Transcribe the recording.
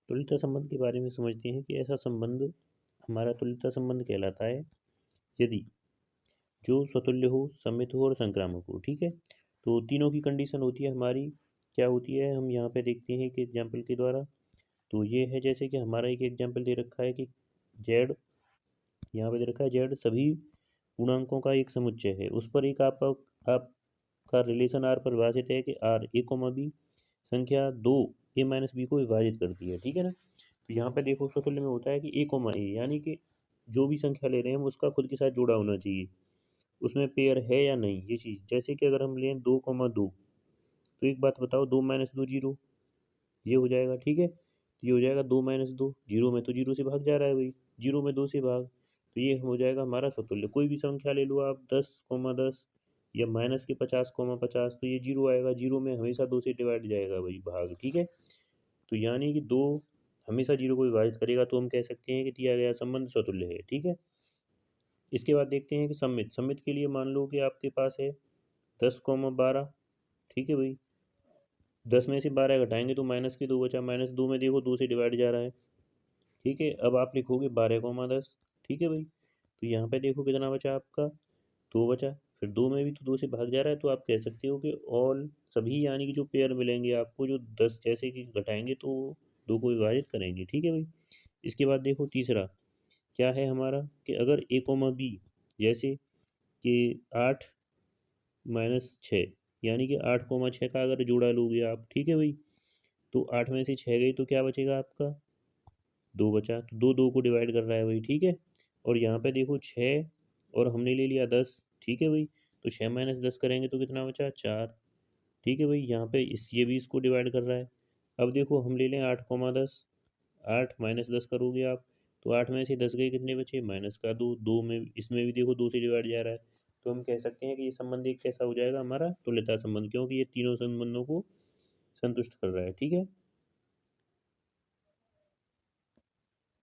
तुल्यता संबंध के बारे में समझते हैं कि ऐसा संबंध हमारा तुल्यता संबंध कहलाता है यदि जो स्वतुल्य हो, सममित हो और संक्रामक हो। ठीक है, तो तीनों की कंडीशन होती है हमारी, क्या होती है हम यहाँ पे देखते हैं कि एग्जाम्पल के द्वारा। तो ये है जैसे कि हमारा एक एग्जाम्पल दे रखा है कि जेड, यहाँ पे दे रखा है जेड सभी पूर्णांकों का एक समुच्चय है। उस पर एक आपका रिलेशन आर परिभाषित है कि आर ए कोमा बी संख्या दो ए माइनस बी को विभाजित करती है। ठीक है ना। तो यहाँ पे देखो स्वतुल्य में होता है कि ए कोमा ए, यानी कि जो भी संख्या ले रहे हैं उसका खुद के साथ जोड़ा होना चाहिए, उसमें पेयर है या नहीं ये चीज़। जैसे कि अगर हम लें 2,2, तो एक बात बताओ, 2 - 2 जीरो, ये हो जाएगा। ठीक है, तो ये हो जाएगा 2 - 2, जीरो में तो जीरो से भाग जा रहा है भाई, जीरो में 2 से भाग, तो ये हो जाएगा हमारा स्वतुल्य। कोई भी संख्या ले लो आप, 10,10 या -50,50, तो ये जीरो आएगा, जीरो में हमेशा 2 से डिवाइड जाएगा भाई भाग। ठीक है, तो यानी कि 2 हमेशा जीरो को विभाजित करेगा, तो हम कह सकते हैं कि दिया गया संबंध स्वतुल्य है। ठीक है, इसके बाद देखते हैं कि सममित। सममित के लिए मान लो कि आपके पास है 10,12। ठीक है भाई, 10 में से 12 घटाएंगे तो -2 बचा, -2 में देखो 2 से डिवाइड जा रहा है। ठीक है, अब आप लिखोगे 12,10। ठीक है भाई, तो यहाँ पे देखो कितना बचा आपका, 2 बचा। फिर 2 में भी तो 2 से भाग जा रहा है, तो आप कह सकते हो कि ऑल सभी, यानी कि जो पेयर मिलेंगे आपको, जो 10 जैसे कि घटाएंगे तो 2 को विभाजित करेंगे। ठीक है भाई, इसके बाद देखो तीसरा क्या है हमारा, कि अगर ए कोमा बी, जैसे कि 8 - 6, यानी कि 8,6 का अगर जोड़ा लोगे आप। ठीक है भाई, तो 8 में से 6 गई तो क्या बचेगा आपका, 2 बचा, तो 2 2 को डिवाइड कर रहा है भाई। ठीक है, और यहाँ पे देखो 6 और हमने ले लिया 10। ठीक है भाई, तो 6 - 10 करेंगे तो कितना बचा, 4। ठीक है भाई, यहाँ पे ये भी इसको डिवाइड कर रहा है। अब देखो हम ले लें 8,10, 8 - 10 करोगे आप, तो 8 में से 10 गए, कितने बचे, माइनस का 2, 2 में इसमें भी देखो 2 से डिवाइड जा रहा है। तो हम कह सकते हैं कि ये संबंध एक कैसा हो जाएगा हमारा, तुल्यता संबंध, क्योंकि ये तीनों संबंधों को संतुष्ट कर रहा है। ठीक है,